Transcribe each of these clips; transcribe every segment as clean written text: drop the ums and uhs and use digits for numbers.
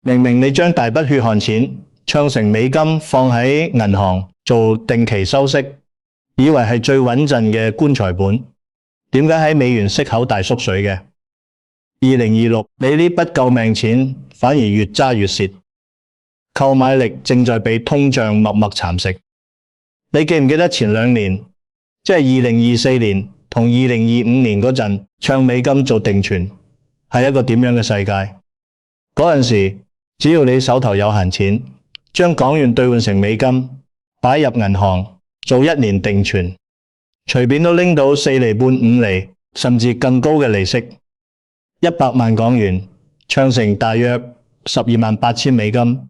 明明你將大筆血汗錢唱成美金放喺銀行做定期收息，以為係最穩陣嘅棺材本，點解喺美元息口大縮水嘅2026，你呢筆救命錢反而越揸越蝕，購買力正在被通脹默默蠶食。你記唔記得前2年，即係2024年同2025年嗰陣，唱美金做定存係一個點樣嘅世界？嗰陣時，只要你手頭有閒錢，將港元兌換成美金，擺入銀行做1年定存，隨便都拎到4厘半、5厘，甚至更高嘅利息。100萬港元唱成大約128000美金，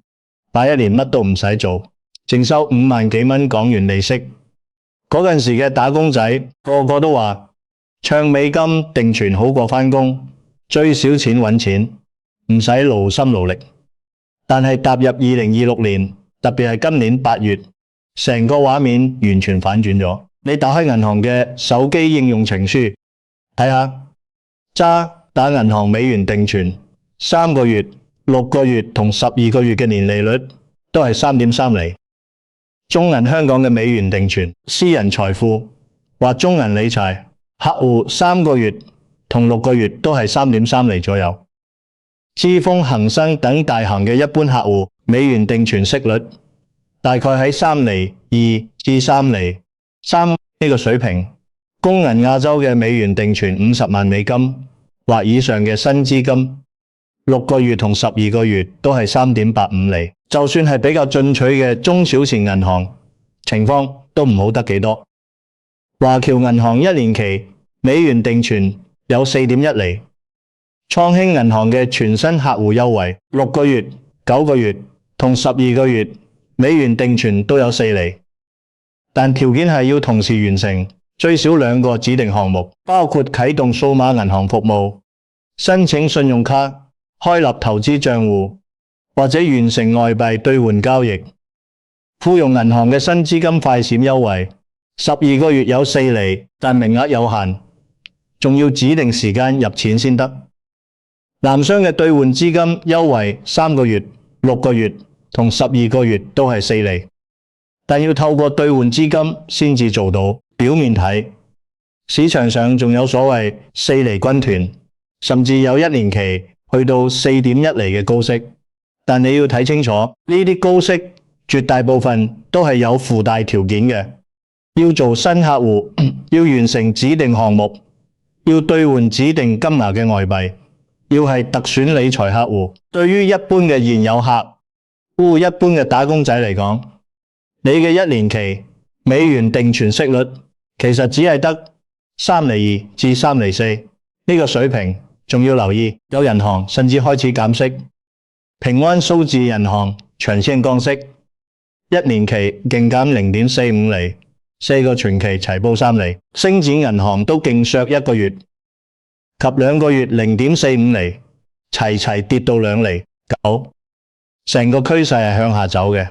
擺1年乜都唔使做，淨收5萬幾蚊港元利息。嗰陣時嘅打工仔個個都話，唱美金定存好過返工，最少錢搵錢，唔使勞心勞力。但係踏入2026年，特別係今年8月，成個畫面完全反轉咗。你打開銀行嘅手機應用程書，睇下打銀行美元定存，3個月、6個月同12個月嘅年利率都係3.3厘。中銀香港嘅美元定存，私人財富或中銀理財客戶3個月同6個月都係3.3厘左右。知豐、恒生等大行嘅一般客戶美元定存息率大概喺3厘2至3厘3呢個水平。工銀亞洲嘅美元定存50萬美金或以上嘅新資金，6個月同12個月都係3.85厘。就算係比較進取嘅中小型銀行，情況都唔好得幾多。華僑銀行1年期美元定存有4.1厘。創興銀行嘅全新客戶優惠，6個月、9個月同12個月美元定存都有4厘，但條件係要同時完成最少2個指定項目，包括啟動數碼銀行服務、申請信用卡、開立投資賬戶或者完成外幣兌換交易。富融銀行嘅新資金快閃優惠，12個月有4厘，但名額有限，仲要指定時間入錢先得。南商嘅兌換資金優惠3個月、6個月同12個月都係4厘，但要透過兌換資金先至做到。表面睇，市場上仲有所謂4厘軍團，甚至有1年期去到4.1厘嘅高息，但你要睇清楚，呢啲高息絕大部分都係有附帶條件嘅，要做新客戶，要完成指定項目，要兌換指定金額嘅外幣，要係特選理財客戶。對於一般嘅現有客戶，一般嘅打工仔嚟講，你嘅1年期美元定存息率其實只係得3厘2至3厘4呢個水平。仲要留意，有銀行甚至開始減息。平安數字銀行長線降息，1年期勁減0.45厘，4個全期齊報3厘。星展銀行都勁削1個月及2個月0.45厘，齊跌到2厘9，成個趨勢係向下走嘅。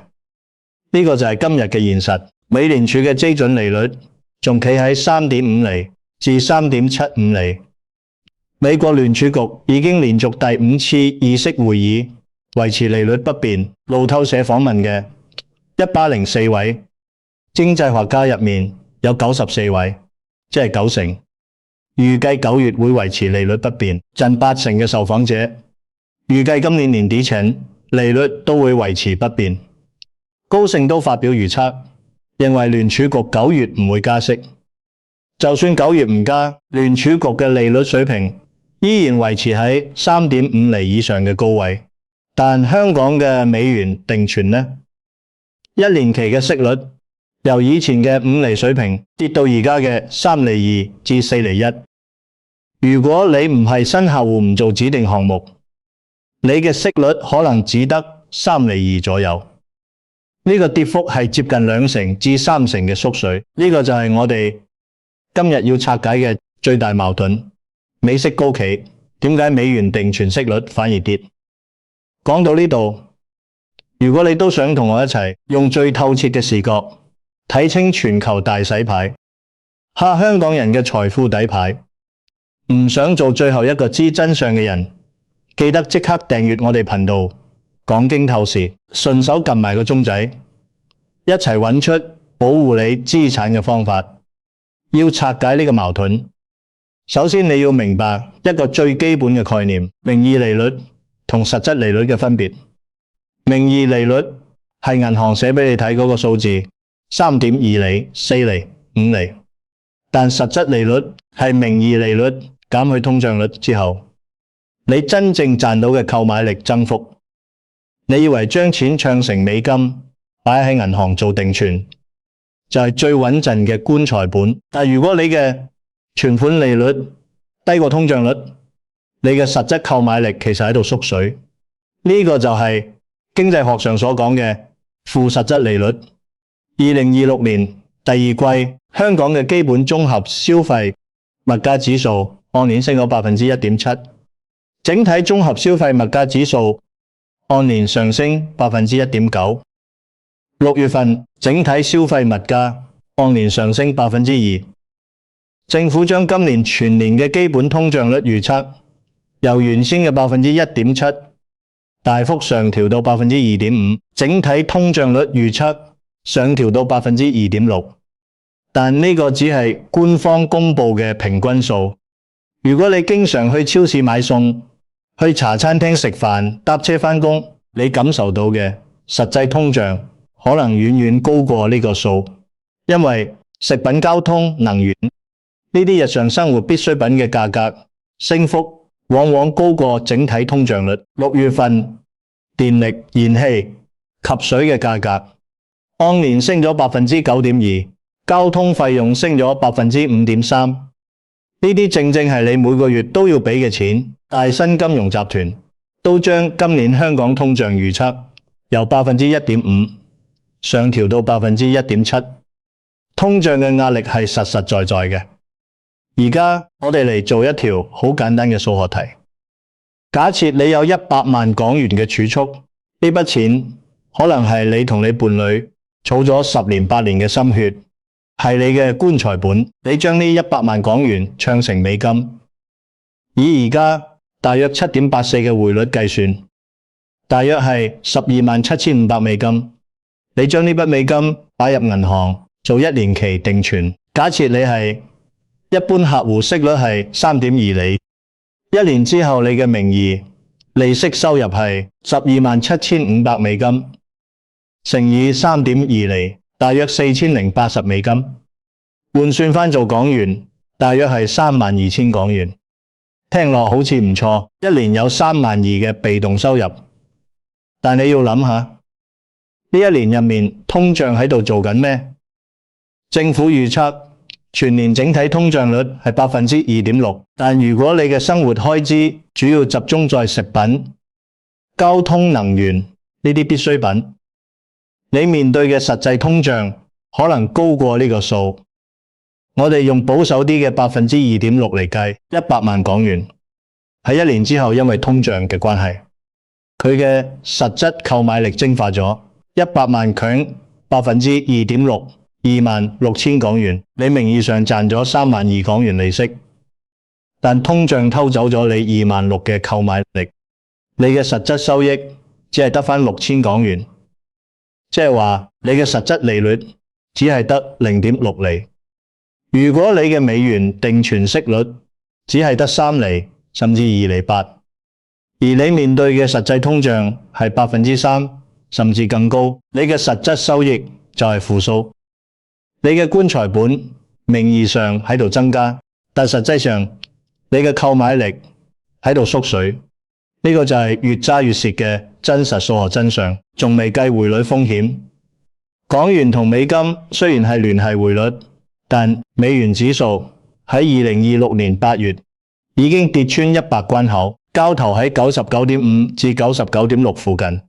呢個就係今日嘅現實。美聯儲嘅基準利率仲企喺3.5厘至3.75厘。美國聯儲局已經連續第5次議息會議維持利率不變。路透社訪問嘅104位經濟學家入面有94位，即係90%，預計9月會維持利率不變。近80%嘅受訪者預計今年年底前利率都會維持不變。高盛都發表預測，認為聯儲局9月唔會加息。就算9月唔加，聯儲局嘅利率水平依然維持喺3.5厘以上嘅高位。但香港嘅美元定存呢，1年期嘅息率由以前嘅5厘水平跌到而家嘅3厘2至4厘1。如果你唔係新客戶，唔做指定項目，你嘅息率可能只得3厘2左右。呢個跌幅係接近2成至3成嘅縮水。呢個就係我哋今日要拆解嘅最大矛盾。美息高企，點解美元定存息率反而跌？講到呢度，如果你都想同我一齊用最透徹嘅視角睇清全球大洗牌，下香港人嘅財富底牌，唔想做最後一個知真相嘅人，記得即刻訂閱我哋頻道，講經透視，順手撳埋個鐘仔，一齊揾出保護你資產嘅方法。要拆解呢個矛盾，首先你要明白一個最基本嘅概念：名義利率同實質利率嘅分別。名義利率係銀行寫俾你睇嗰個數字，3.2厘、4厘、5厘，但實質利率係名義利率減去通脹率之後，你真正賺到嘅購買力增幅。你以為將錢唱成美金擺喺銀行做定存，就係最穩陣嘅棺材本，但如果你嘅存款利率低過通脹率，你嘅實質購買力其實喺度縮水。呢個就係經濟學上所講嘅負實質利率。2026年第二季，香港嘅基本綜合消費物價指數按年升咗 1.7%， 整體綜合消費物價指數按年上升 1.9%。6月份整體消費物價按年上升 2%。政府將今年全年嘅基本通脹率預測由原先嘅 1.7% 大幅上調到 2.5%， 整體通脹率預測上調到 2.6%。但呢個只係官方公布嘅平均數。如果你經常去超市買餸、去茶餐廳食飯、搭車返工，你感受到嘅實際通脹可能遠遠高過呢個數，因為食品、交通、能源呢啲日常生活必需品嘅價格升幅往往高過整體通脹率。6月份電力、燃氣及水嘅價格按年升咗 9.2%， 交通費用升咗 5.3%。呢啲正正係你每個月都要俾嘅錢。大新金融集團都將今年香港通脹預測由 1.5% 上調到 1.7%， 通脹嘅壓力係實實在在嘅。而家我哋嚟做一條好簡單嘅數學題。假設你有100萬港元嘅儲蓄，呢筆錢可能係你同你伴侶儲咗10年8年嘅心血，係你嘅棺材本。你將呢100萬港元唱成美金，以而家大約 7.84 嘅匯率計算，大約係127,500美金。你將呢筆美金擺入銀行做1年期定存，假設你係一般客戶，息率係 3.2 厘，1年之後你嘅名義利息收入係127,500美金，乘以 3.2 厘，大約4080美金，換算返做港元，大約係32,000港元。聽落好似唔錯，一年有32000嘅被動收入，但你要諗下，呢一年入面通脹喺度做緊咩？政府預測全年整體通脹率係 2.6%， 但如果你嘅生活開支主要集中在食品、交通、能源呢啲必需品，你面對嘅實際通脹可能高過呢個數。我哋用保守啲嘅 2.6% 嚟計，100萬港元喺1年之後，因為通脹嘅關係，佢嘅實質購買力蒸發咗100萬強 2.6%。26,000港元，你名義上賺咗32000港元利息，但通脹偷走咗你26000嘅購買力，你嘅實質收益只係得返6000港元，即係話你嘅實質利率只係得 0.6 厘。如果你嘅美元定存息率只係得3厘甚至2厘8，而你面對嘅實際通脹係 3% 甚至更高，你嘅實質收益就係負數。你嘅棺材本名義上喺度增加，但實際上你嘅購買力喺度縮水。呢個就係越揸越蝕嘅真實數學真相，仲未計匯率風險。港元同美金雖然係聯繫匯率，但美元指數喺2026年8月已經跌穿100關口，交投喺 99.5 至 99.6 附近。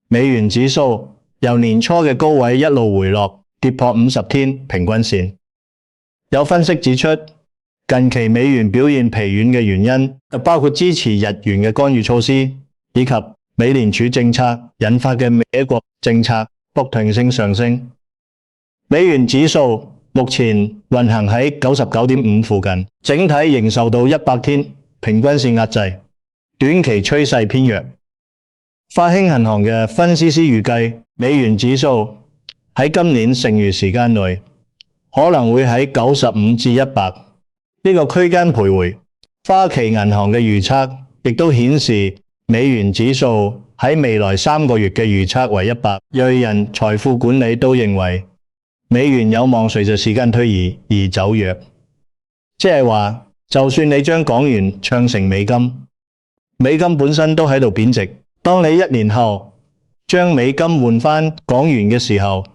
美元指數由年初嘅高位一路回落，跌破50天平均線。有分析指出，近期美元表現疲軟嘅原因，就包括支持日元嘅干預措施，以及美聯儲政策引發嘅美國政策不斷性上升。美元指數目前運行喺 99.5 附近，整體仍受到100天平均線壓制，短期趨勢偏弱。花興銀行嘅分析師預計，美元指數喺今年剩餘時間內可能會喺95至100呢個區間徘徊。花旗銀行嘅預測亦都顯示美元指數喺未來3個月嘅預測為100。瑞人財富管理都認為美元有望隨着時間推移而走弱，即係話就算你將港元唱成美金，美金本身都喺度貶值。當你1年後將美金換返港元嘅時候，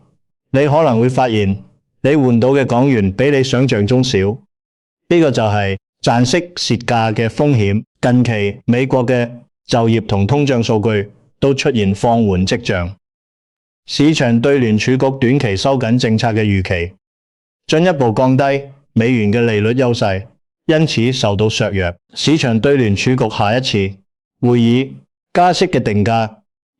你可能會發現你換到嘅港元比你想象中少。呢個就係賺息蝕價嘅風險。近期美國嘅就業同通脹數據都出現放緩跡象，市場對聯儲局短期收緊政策嘅預期，進一步降低美元嘅利率優勢，因此受到削弱。市場對聯儲局下一次會議加息嘅定價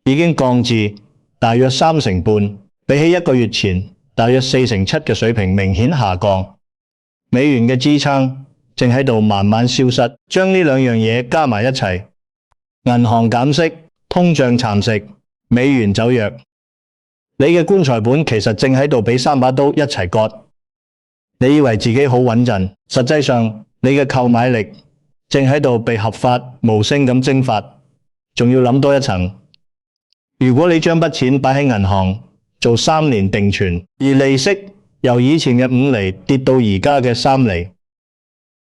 已經降至大約3.5%，比起1個月前大約4.7%嘅水平明顯下降。美元嘅支撐正喺度慢慢消失，將呢兩樣嘢加埋一齊，銀行減息、通脹蠶食、美元走弱，你嘅棺材本其實正喺度俾3把刀一齊割。你以為自己好穩陣，實際上你嘅購買力正喺度被合法無聲咁蒸發。仲要諗多一層，如果你將筆錢擺喺銀行做3年定存，而利息由以前嘅5厘跌到而家嘅3厘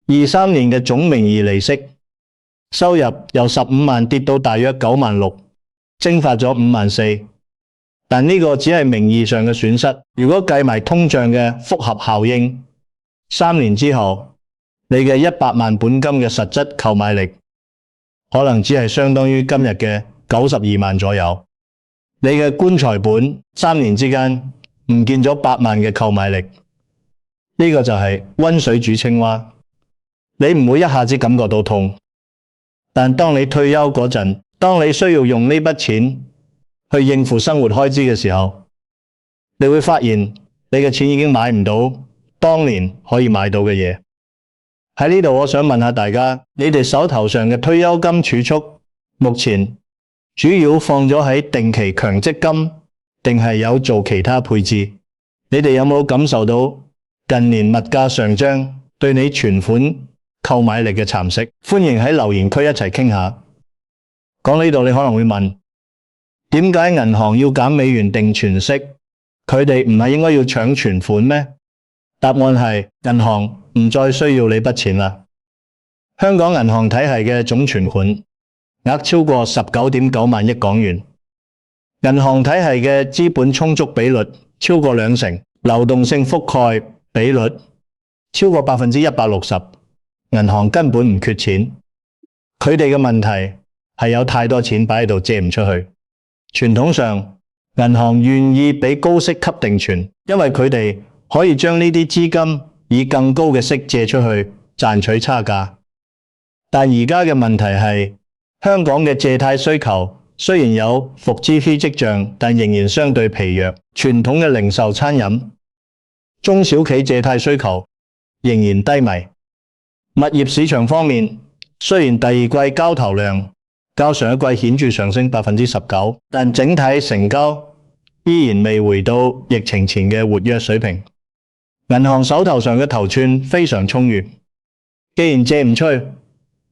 ，23年嘅總名義利息收入由15萬跌到大約9萬6，蒸發咗5萬4。但呢個只係名義上嘅損失，如果計埋通脹嘅複合效應，3年之後你嘅100萬本金嘅實質購買力可能只係相當於今日嘅92萬左右。你嘅棺材本3年之間唔見咗8萬嘅購買力，呢個就係溫水煮青蛙。你唔會一下子感覺到痛，但當你退休嗰陣，當你需要用呢筆錢去應付生活開支嘅時候，你會發現你嘅錢已經買唔到當年可以買到嘅嘢。喺呢度我想問下大家，你哋手頭上嘅退休金儲蓄目前主要放咗喺定期強積金，定係有做其他配置？你哋有冇感受到近年物價上漲對你存款購買力嘅蠶食？歡迎喺留言區一齊傾下。講呢度你可能會問，點解銀行要減美元定存息？佢哋唔係應該要搶存款咩？答案係銀行唔再需要你筆錢啦。香港銀行體系嘅總存款額超過19.9萬億港元，銀行體系嘅資本充足比率超過20%，流動性覆蓋比率超過160%，銀行根本唔缺錢。佢哋嘅問題係有太多錢擺喺度借唔出去。傳統上，銀行願意俾高息吸定存，因為佢哋可以將呢啲資金以更高嘅息借出去賺取差價。但而家嘅問題係，香港嘅借貸需求雖然有復之非跡象，但仍然相對疲弱。傳統嘅零售、餐飲、中小企借貸需求仍然低迷。物業市場方面，雖然第二季交投量較上一季顯著上升19%，但整體成交依然未回到疫情前嘅活躍水平。銀行手頭上嘅頭寸非常充裕，既然借唔出去，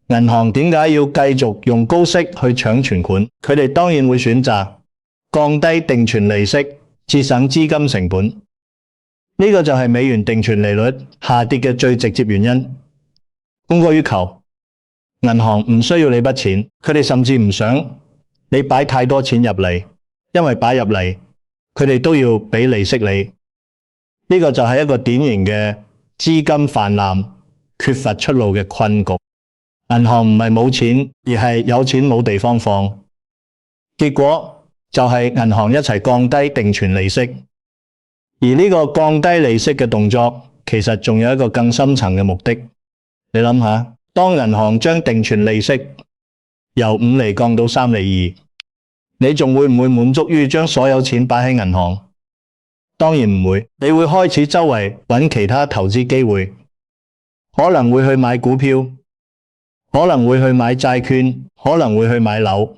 銀行點解要繼續用高息去搶存款？佢哋當然會選擇降低定存利息，節省資金成本。呢個就係美元定存利率下跌嘅最直接原因。供過於求，銀行唔需要你筆錢，佢哋甚至唔想你擺太多錢入嚟，因為擺入嚟，佢哋都要俾利息你。呢個就係一個典型嘅資金泛濫、缺乏出路嘅困局。銀行唔係冇錢，而係有錢冇地方放。結果就係銀行一齊降低定存利息。而呢個降低利息嘅動作，其實仲有一個更深層嘅目的。你諗下，當銀行將定存利息由5厘降到3厘2，你仲會唔會滿足於將所有錢擺喺銀行？當然唔會，你會開始周圍揾其他投資機會，可能會去買股票，可能會去買債券，可能會去買樓。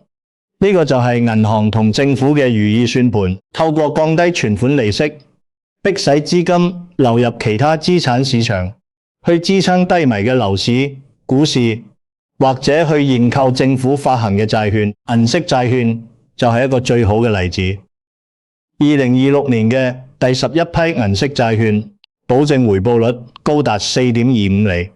呢個就係銀行同政府嘅如意算盤，透過降低存款利息，迫使資金流入其他資產市場，去支撐低迷嘅樓市、股市，或者去認購政府發行嘅債券。銀色債券就係一個最好嘅例子。2026年嘅第11批銀色債券，保證回報率高達 4.25 厘。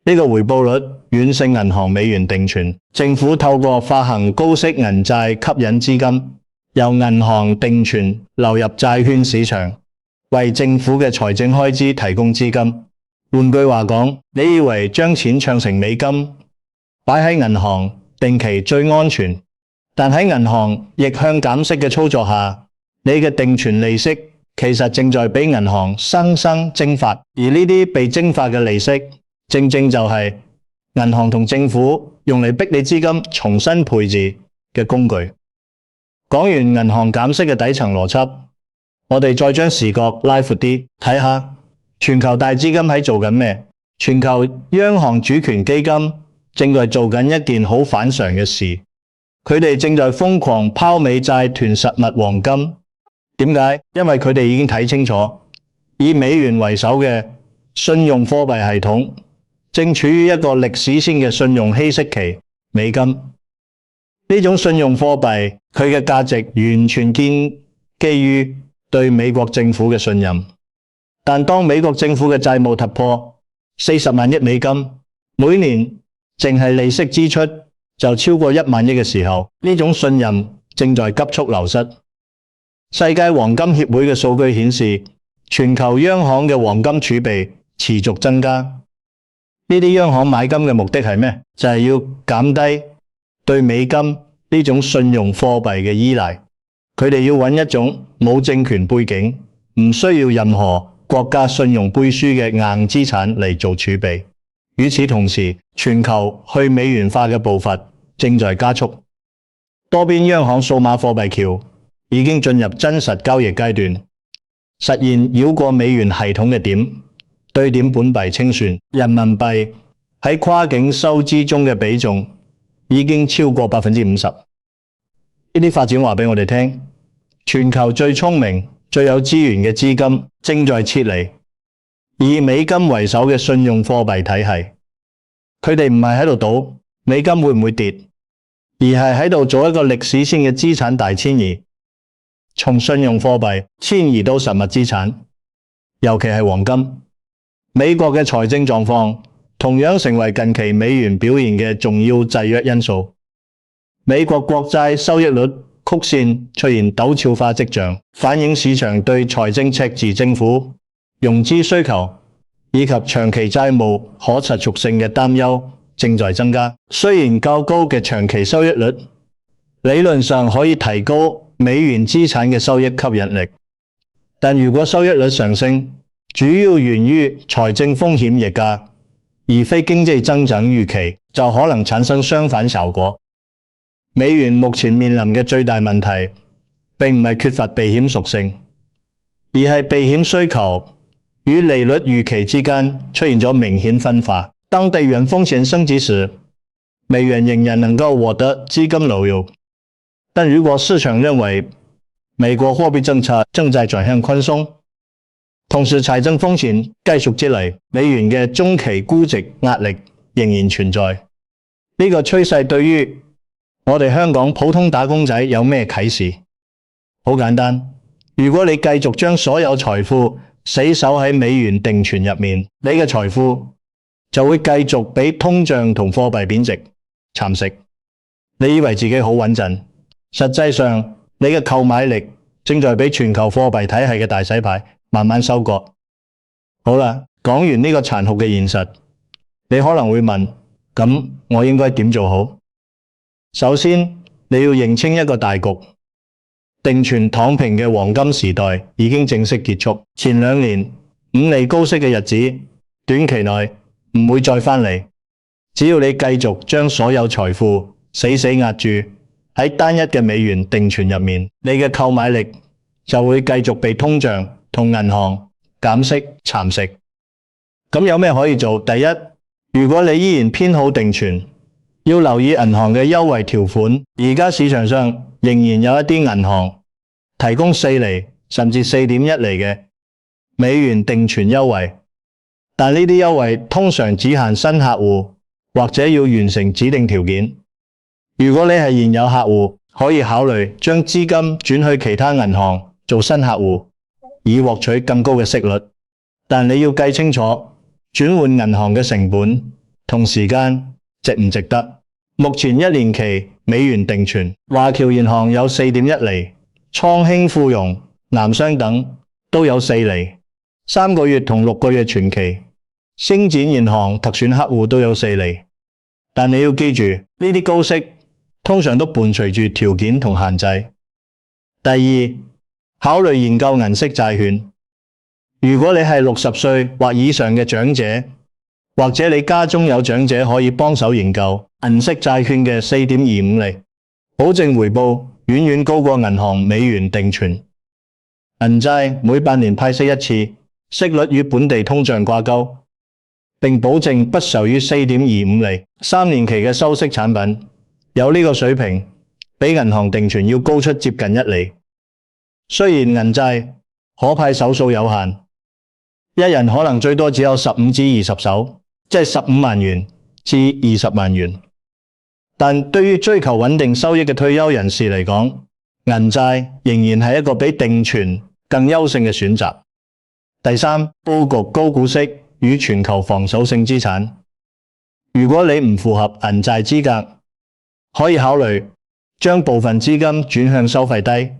呢個回報率遠勝銀行美元定存。政府透過發行高息銀債吸引資金，由銀行定存流入債券市場，為政府嘅財政開支提供資金。換句話講，你以為將錢唱成美金，擺喺銀行定期最安全，但喺銀行逆向減息嘅操作下，你嘅定存利息其實正在俾銀行生生蒸發，而呢啲被蒸發嘅利息，正正就係銀行同政府用嚟逼你資金重新配置嘅工具。講完銀行減息嘅底層邏輯，我哋再將視角拉闊啲，睇下全球大資金喺做緊咩？全球央行主權基金正在做緊一件好反常嘅事，佢哋正在瘋狂拋美債囤實物黃金。點解？因為佢哋已經睇清楚，以美元為首嘅信用貨幣系統正處於一個歷史性嘅信用稀釋期。美金呢種信用貨幣，佢嘅價值完全建基於對美國政府嘅信任。但當美國政府嘅債務突破40萬億美金，每年淨係利息支出就超過1萬億嘅時候，呢種信任正在急速流失。世界黃金協會嘅數據顯示，全球央行嘅黃金儲備持續增加。呢啲央行買金嘅目的係咩？就係要減低對美金呢種信用貨幣嘅依賴。佢哋要揾一種冇政權背景、唔需要任何國家信用背書嘅硬資產嚟做儲備。與此同時，全球去美元化嘅步伐正在加速。多邊央行數碼貨幣橋已經進入真實交易階段，實現繞過美元系統嘅點對點本幣清算。人民幣喺跨境收支中嘅比重已經超過 50%。呢啲發展話俾我哋聽，全球最聰明、最有資源嘅資金正在撤離以美金為首嘅信用貨幣體系。佢哋唔係喺度賭美金會唔會跌，而係喺度做一個歷史性嘅資產大遷移，從信用貨幣遷移到實物資產，尤其係黃金。美國嘅財政狀況同樣成為近期美元表現嘅重要制約因素。美國國債收益率曲線出現陡峭化跡象，反映市場對財政赤字政府融資需求以及長期債務可持續性嘅擔憂正在增加。雖然較高嘅長期收益率理論上可以提高美元資產嘅收益吸引力，但如果收益率上升，主要源於財政風險溢價，而非經濟增長預期，就可能產生相反效果。美元目前面臨嘅最大問題，並唔係缺乏避險屬性，而係避險需求與利率預期之間出現咗明顯分化。當地緣風險升值時，美元仍然能夠獲得資金流入。但如果市場認為美國貨幣政策正在轉向寬鬆，同時財政風險繼續積累，美元嘅中期估值壓力仍然存在。呢個趨勢對於我哋香港普通打工仔有咩啟示？好簡單，如果你繼續將所有財富死守喺美元定存入面，你嘅財富就會繼續被通脹同貨幣貶值蠶食。你以為自己好穩陣，實際上你嘅購買力正在被全球貨幣體系嘅大洗牌慢慢收割。好啦，講完呢個殘酷嘅現實，你可能會問，咁我應該點做好？首先，你要認清一個大局，定存躺平嘅黃金時代已經正式結束。前2年5厘高息嘅日子，短期內唔會再返嚟。只要你繼續將所有財富死死壓住喺單一嘅美元定存入面，你嘅購買力就會繼續被通脹同銀行減息蠶食。咁有咩可以做？第一，如果你依然偏好定存，要留意銀行嘅優惠條款。而家市場上仍然有一啲銀行提供4厘甚至4.1厘嘅美元定存優惠，但呢啲優惠通常只限新客戶或者要完成指定條件。如果你係現有客戶，可以考慮將資金轉去其他銀行做新客戶，以獲取更高嘅息率。但你要計清楚轉換銀行嘅成本同時間值唔值得。目前1年期美元定存，華僑銀行有4.1厘，創興富融、南商等都有4厘，3個月同6個月存期。星展銀行特選客戶都有4厘。但你要記住，呢啲高息通常都伴隨住條件同限制。第二，考慮研究銀色債券。如果你係60歲或以上嘅長者，或者你家中有長者可以幫手研究銀色債券嘅4.25厘，保證回報遠遠高過銀行美元定存。銀債每半年派息一次，息率與本地通脹掛鈎，並保證不受於4.25厘。3年期嘅收息產品有呢個水平，比銀行定存要高出接近1厘。雖然銀債可派手數有限，一人可能最多只有15至20手，即係15萬元至20萬元。但對於追求穩定收益嘅退休人士嚟講，銀債仍然係一個比定存更優勝嘅選擇。第三，佈局高股息與全球防守性資產。如果你唔符合銀債資格，可以考慮將部分資金轉向收費低、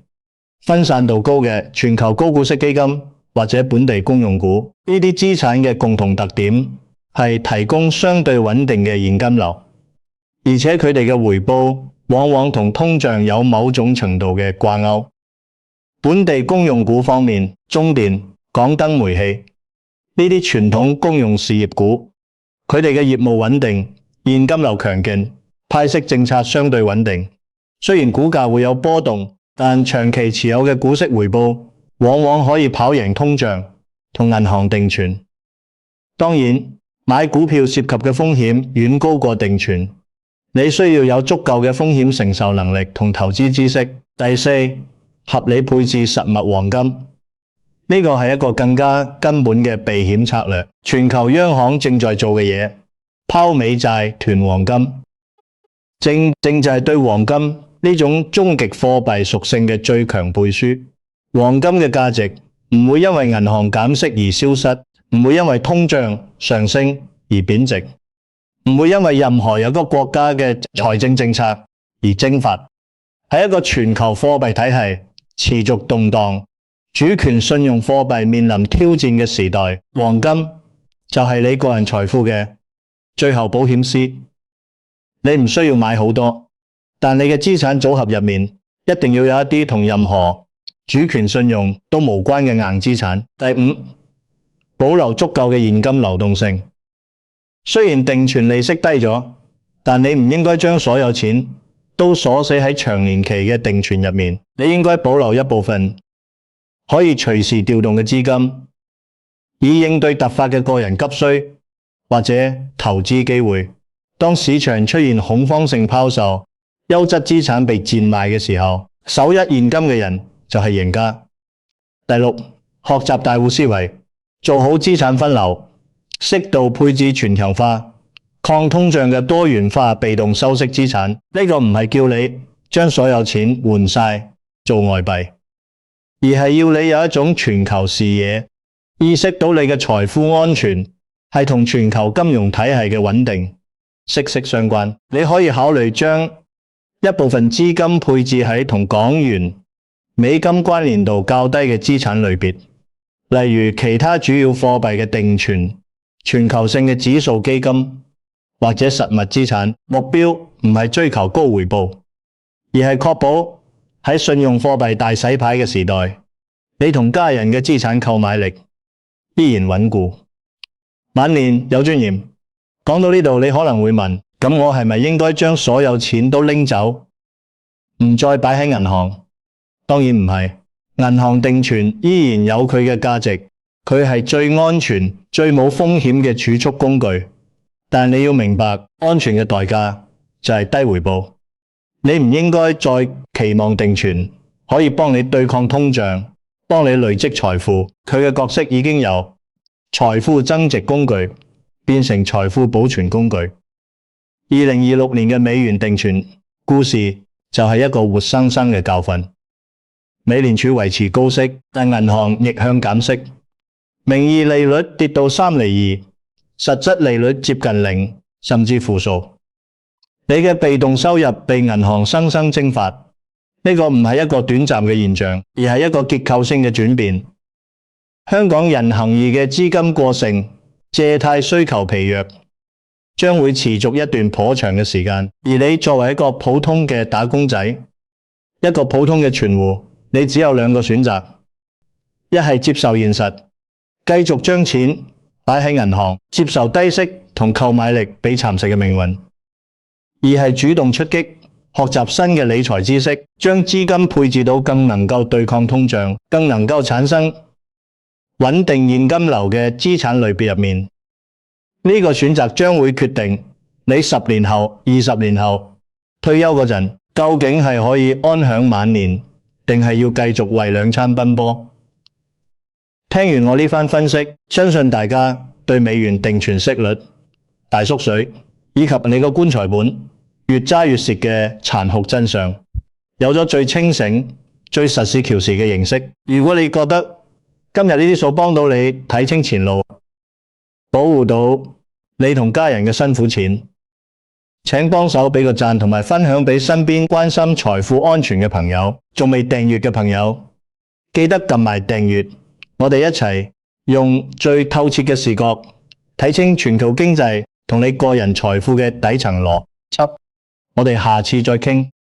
分散度高嘅全球高股息基金或者本地公用股。呢啲資產嘅共同特點係提供相對穩定嘅現金流，而且佢哋嘅回報往往同通脹有某種程度嘅掛鈎。本地公用股方面，中電、港燈煤氣呢啲傳統公用事業股，佢哋嘅業務穩定，現金流強勁，派息政策相對穩定。雖然股價會有波動，但長期持有嘅股息回報往往可以跑贏通脹同銀行定存。當然，買股票涉及嘅風險遠高過定存，你需要有足夠嘅風險承受能力同投資知識。第四，合理配置實物黃金，呢個係一個更加根本嘅避險策略。全球央行正在做嘅嘢，拋美債囤黃金，正就係對黃金呢種終極貨幣屬性嘅最強背書。黃金嘅價值唔會因為銀行減息而消失，唔會因為通脹上升而貶值，唔會因為任何有個國家嘅財政政策而蒸發。喺一個全球貨幣體系持續動盪、主權信用貨幣面臨挑戰嘅時代，黃金就係你個人財富嘅最後保險師。你唔需要買好多，但你嘅資產組合入面一定要有一啲同任何主權信用都無關嘅硬資產。第五，保留足夠嘅現金流動性。雖然定存利息低咗，但你唔應該將所有錢都鎖死喺長年期嘅定存入面，你應該保留一部分可以隨時調動嘅資金，以應對突發嘅個人急需或者投資機會。當市場出現恐慌性拋售、優質資產被賤賣嘅時候，守一現金嘅人就係贏家。第六，學習大戶思維，做好資產分流，適度配置全球化、抗通脹嘅多元化被動收息資產。呢個唔係叫你將所有錢換晒做外幣，而係要你有一種全球視野，意識到你嘅財富安全係同全球金融體系嘅穩定息息相關。你可以考慮將一部分資金配置喺同港元、美金關聯度較低嘅資產類別，例如其他主要貨幣嘅定存、全球性嘅指數基金或者實物資產。目標唔係追求高回報，而係確保喺信用貨幣大洗牌嘅時代，你同家人嘅資產購買力依然穩固。晚年有尊嚴。講到呢度，你可能會問，咁我係咪應該將所有錢都拎走，唔再擺喺銀行？當然唔係，銀行定存依然有佢嘅價值，佢係最安全、最冇風險嘅儲蓄工具。但你要明白，安全嘅代價就係低回報。你唔應該再期望定存可以幫你對抗通脹，幫你累積財富。佢嘅角色已經由財富增值工具變成財富保存工具。2026年嘅美元定存故事就係一個活生生嘅教訓。美聯儲維持高息，但銀行逆向減息，名義利率跌到3.2厘，實質利率接近0，甚至負數。你嘅被動收入被銀行生生蒸發，呢個唔係一個短暫嘅現象，而係一個結構性嘅轉變。香港人行義嘅資金過剩、借貸需求疲弱，將會持續一段頗長嘅時間。而你作為一個普通嘅打工仔，一個普通嘅存戶，你只有2個選擇：一係接受現實，繼續將錢擺喺銀行，接受低息同購買力比蠶食嘅命運；二係主動出擊，學習新嘅理財知識，將資金配置到更能夠對抗通脹、更能夠產生穩定現金流嘅資產類別入面。呢個選擇將會決定你10年後、20年後退休嗰陣，究竟係可以安享晚年，定係要繼續為2餐奔波。聽完我呢番分析，相信大家對美元定存息率大縮水，以及你個棺材本越揸越蝕嘅殘酷真相，有咗最清醒、最實事求是嘅認識。如果你覺得今日呢啲數幫到你睇清前路，保護到你同家人嘅辛苦錢，請幫手俾個讚，同埋分享俾身邊關心財富安全嘅朋友。仲未訂閱嘅朋友，記得撳埋訂閱。我哋一齊用最透徹嘅視角睇清全球經濟同你個人財富嘅底層邏輯。我哋下次再傾。